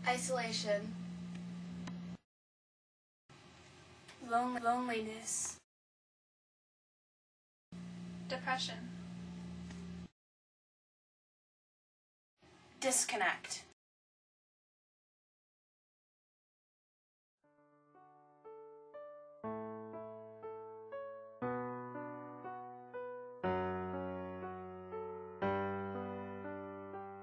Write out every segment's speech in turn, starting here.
isolation, loneliness, depression, disconnect.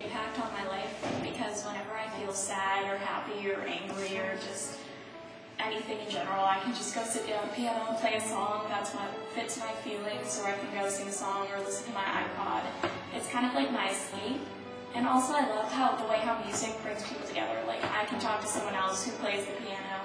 Impact on my life because whenever I feel sad or happy or angry or just anything in general, I can just go sit down at the piano and play a song that's what fits my feelings, or I can go sing a song or listen to my iPod. It's kind of like my escape. And also I love the way how music brings people together. Like I can talk to someone else who plays the piano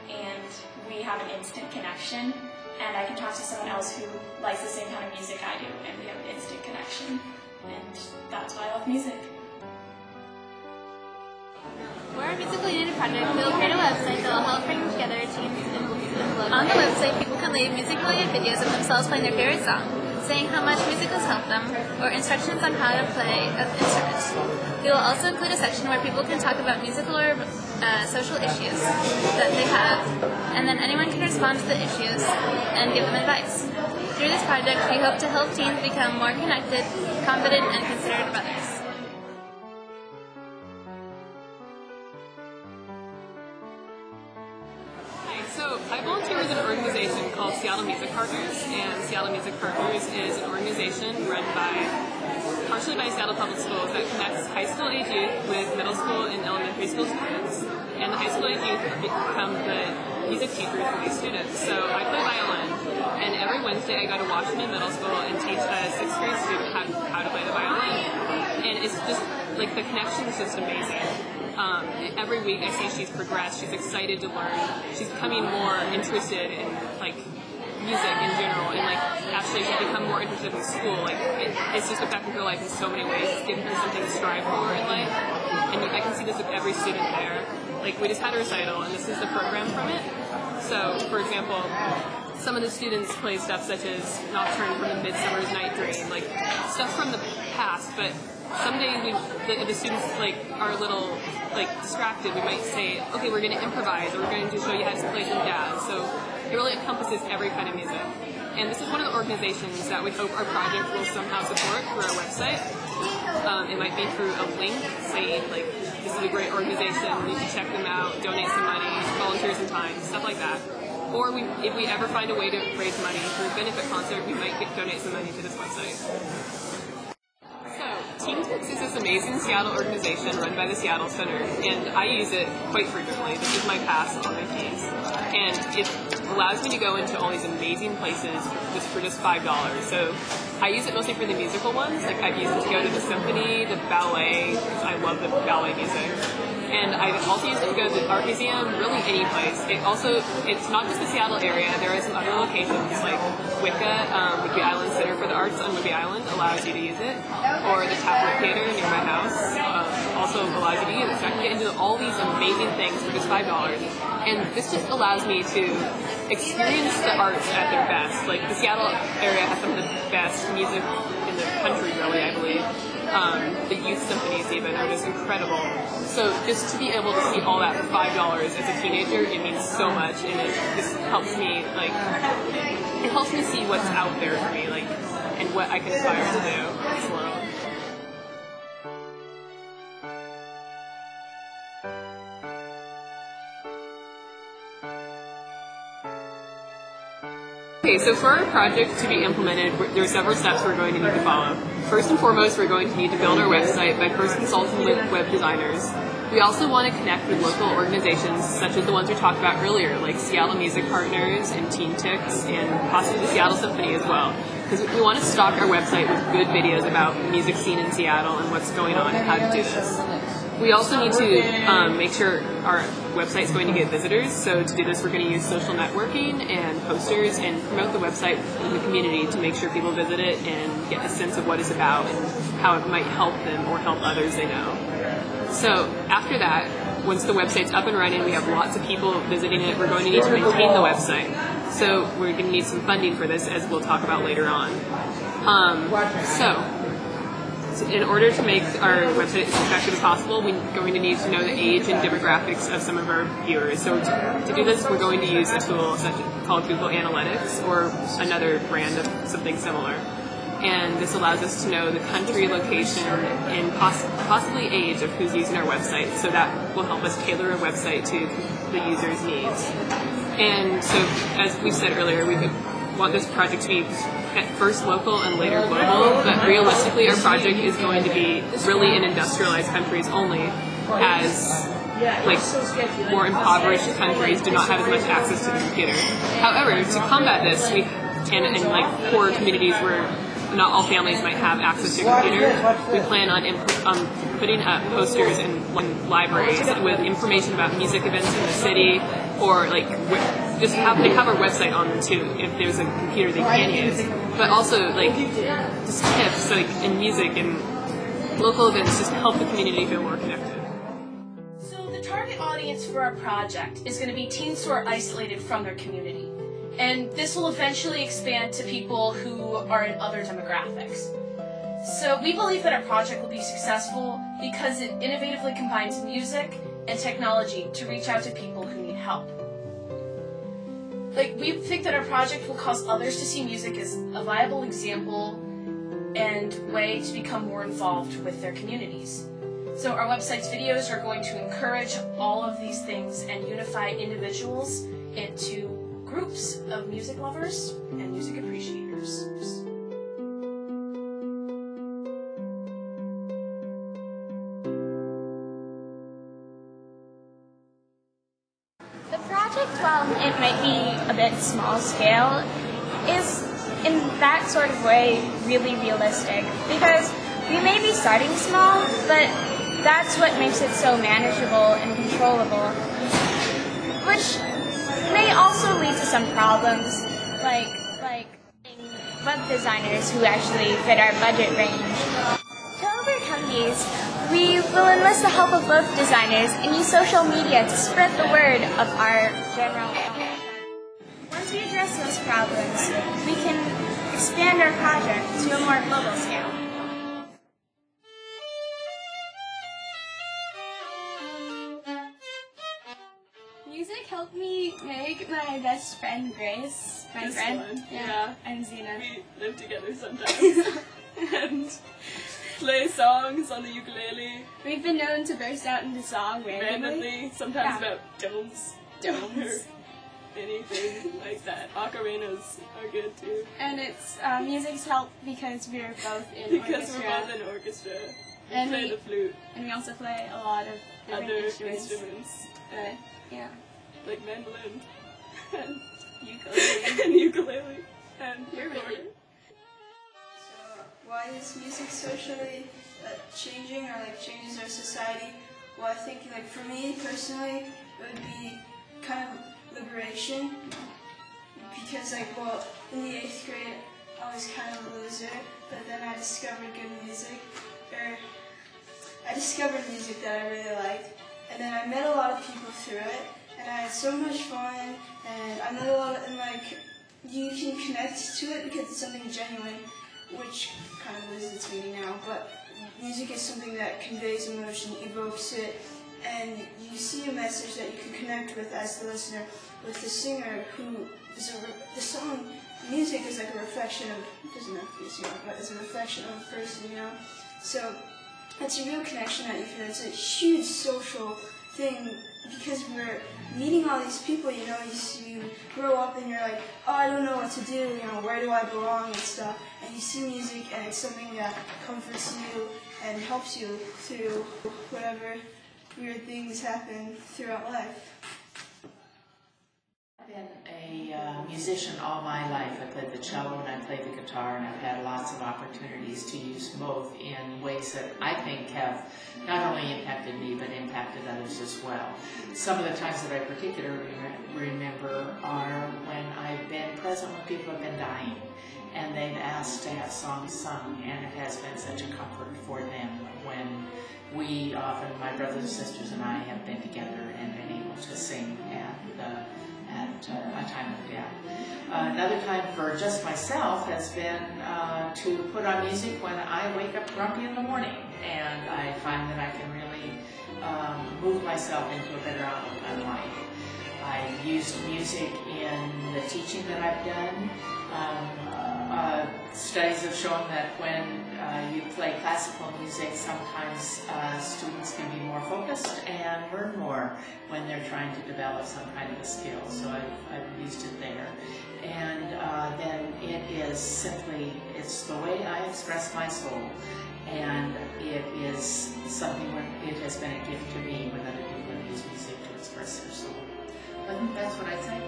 and we have an instant connection, and I can talk to someone else who likes the same kind of music I do and we have an instant connection. And that's why I love music. We're a musically united project. We'll create a website that will help bring together teams in Globle. On the website, people can leave music-related videos of themselves playing their favorite song, saying how much music has helped them, or instructions on how to play an instrument. We will also include a section where people can talk about musical or social issues that they have, and then anyone can respond to the issues and give them advice. Through this project, we hope to help teens become more connected, confident, and considerate of others. So I volunteer with an organization called Seattle Music Partners, and Seattle Music Partners is an organization run partially by Seattle Public Schools that connects high school age youth with middle school and elementary school students, and the high school age youth become the music teachers for these students. So I play violin, and every Wednesday I go to Washington Middle School and teach a 6th grade student how to play the violin, and it's just like the connection is just amazing. Every week I see she's progressed, she's excited to learn, she's becoming more interested in like music in general, and like actually she's become more interested in school. Like it's just affecting her life in so many ways. It's giving her something to strive for in life, and I can see this with every student there. Like we just had a recital, and this is the program from it. So for example, some of the students play stuff such as Nocturne from the Midsummer's Night Dream, like stuff from the past, but someday the students like are a little like distracted. We might say, okay, we're going to improvise, or we're going to show you how to play some jazz. So it really encompasses every kind of music. And this is one of the organizations that we hope our project will somehow support through our website. It might be through a link, say like this is a great organization, you can check them out, donate some money, volunteer some time, stuff like that. Or if we ever find a way to raise money through a benefit concert, we might donate some money to this website. Nexus is this amazing Seattle organization run by the Seattle Center, and I use it quite frequently. This is my pass on my fees, and it allows me to go into all these amazing places for just $5. So I use it mostly for the musical ones. Like I've used it to go to the symphony, the ballet. I love the ballet music. And I've also used it to go to the art museum, really any place. It's not just the Seattle area. There are some other locations like WGHA, Whidbey Island Center for the Arts on Whidbey Island allows you to use it. Or the Taplet Theater near my house also allows you to use it. So I can get into all these amazing things for just $5. And this just allows me to experience the arts at their best. Like the Seattle area has some of the best music in the country, really, I believe. The youth symphonies even are just incredible. So just to be able to see all that for $5 as a teenager, it means so much, and it just helps me see what's out there for me, like, and what I can aspire to do in this world. Okay, so for our project to be implemented, there are several steps we're going to need to follow. First and foremost, we're going to need to build our website by first consulting with web designers. We also want to connect with local organizations such as the ones we talked about earlier, like Seattle Music Partners and Teen Ticks and possibly the Seattle Symphony as well. Because we want to stock our website with good videos about the music scene in Seattle and what's going on and how to do this. We also need to make sure our website's going to get visitors, so to do this we're going to use social networking and posters and promote the website in the community to make sure people visit it and get a sense of what it's about and how it might help them or help others they know. So after that, once the website's up and running, we have lots of people visiting it, we're going to need to maintain the website. So we're going to need some funding for this, as we'll talk about later on. in order to make our website as effective as possible, we're going to need to know the age and demographics of some of our viewers. So to do this, we're going to use a tool called Google Analytics, or another brand of something similar. And this allows us to know the country, location, and possibly age of who's using our website. So that will help us tailor our website to the user's needs. And so, as we said earlier, we want this project to be at first local and later global, but realistically our project is going to be really in industrialized countries only, as more impoverished countries do not have as much access to the computer. However, to combat this, and poor communities where not all families might have access to a computer, we plan on putting up posters in libraries with information about music events in the city, or just have our website on them too if there's a computer they can use. But also just tips in music and local events just to help the community feel more connected. So the target audience for our project is going to be teens who are isolated from their community. And this will eventually expand to people who are in other demographics. So we believe that our project will be successful because it innovatively combines music and technology to reach out to people who need help. We think that our project will cause others to see music as a viable example and way to become more involved with their communities. So our website's videos are going to encourage all of these things and unify individuals into groups of music lovers and music appreciators. The project, while it might be a bit small scale, is in that sort of way really realistic, because we may be starting small, but that's what makes it so manageable and controllable, which may also lead to some problems, like web designers who actually fit our budget range. To overcome these, we will enlist the help of web designers and use social media to spread the word of our general audience. Once we address those problems, we can expand our project to a more global scale. Music helped me make my best friend Grace. My friend. One. Yeah. I'm Zena. We live together sometimes and play songs on the ukulele We've been known to burst out into song randomly, sometimes Yeah. about domes. Domes. Or anything like that. Ocarinas are good too. And it's music's helped because we're both in Because orchestra. we're both in orchestra. We And play we- the flute, And we also play a lot of different other instruments. instruments, Yeah. like mandolin and Ukulele. and ukulele and You're recorder. really- So why is music socially changing, or changes our society? Well, I think for me personally, it would be kind of liberation, because in the 8th grade I was kind of a loser, but then I discovered good music, or I discovered music that I really liked, and then I met a lot of people through it, and I had so much fun, and I met a lot of, and you can connect to it because it's something genuine, which kind of loses its meaning now, but music is something that conveys emotion, evokes it, and you see a message that you can connect with as the listener, with the singer who is the song. Music is like a reflection of, it doesn't have to be a singer, but it's a reflection of a person, So it's a real connection that you feel. It's a huge social thing, because we're meeting all these people, you grow up and you're like, oh, I don't know what to do, where do I belong and stuff, and you see music and it's something that comforts you and helps you through whatever weird things happen throughout life. I've been a musician all my life. I played the cello and I played the guitar, and I've had lots of opportunities to use both in ways that I think have not only impacted me but impacted others as well. Some of the times that I particularly remember are when I've been present when people have been dying and they've asked to have songs sung, and it has been such a comfort for them when we often, my brothers and sisters and I, have been together and been able to sing at a time of death. Another time for just myself has been to put on music when I wake up grumpy in the morning, and I find that I can really move myself into a better outlook on life. I've used music in the teaching that I've done. Studies have shown that when you play classical music, sometimes students can be more focused and learn more when they're trying to develop some kind of a skill. So I've used it there. And then it is simply, it's the way I express my soul. And it is something when it has been a gift to me when other people have used music to express their soul. I think that's what I'd say.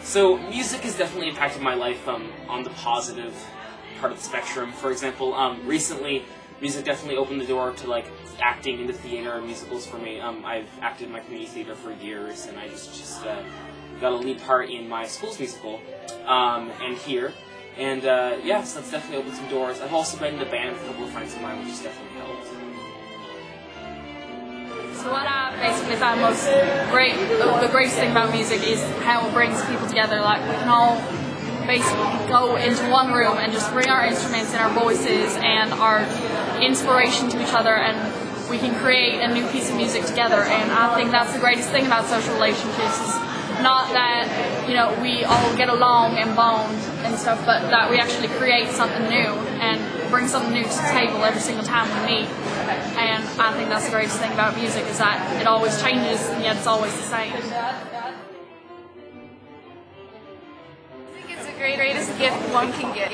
So music has definitely impacted my life on the positive part of the spectrum. For example, recently music definitely opened the door to like acting in the theater and musicals for me. I've acted in my community theater for years, and I just got a lead part in my school's musical and here. And yeah, so that's definitely opened some doors. I've also been in the band with a couple of friends of mine, which has definitely helped. So what I basically found most great, the greatest thing about music is how it brings people together. Like we can all basically go into one room and just bring our instruments and our voices and our inspiration to each other, and we can create a new piece of music together. And I think that's the greatest thing about social relationships, is not that, you know, we all get along and bond and stuff, but that we actually create something new and bring something new to the table every single time we meet. And I think that's the greatest thing about music, is that it always changes and yet it's always the same. I think it's the greatest gift one can give.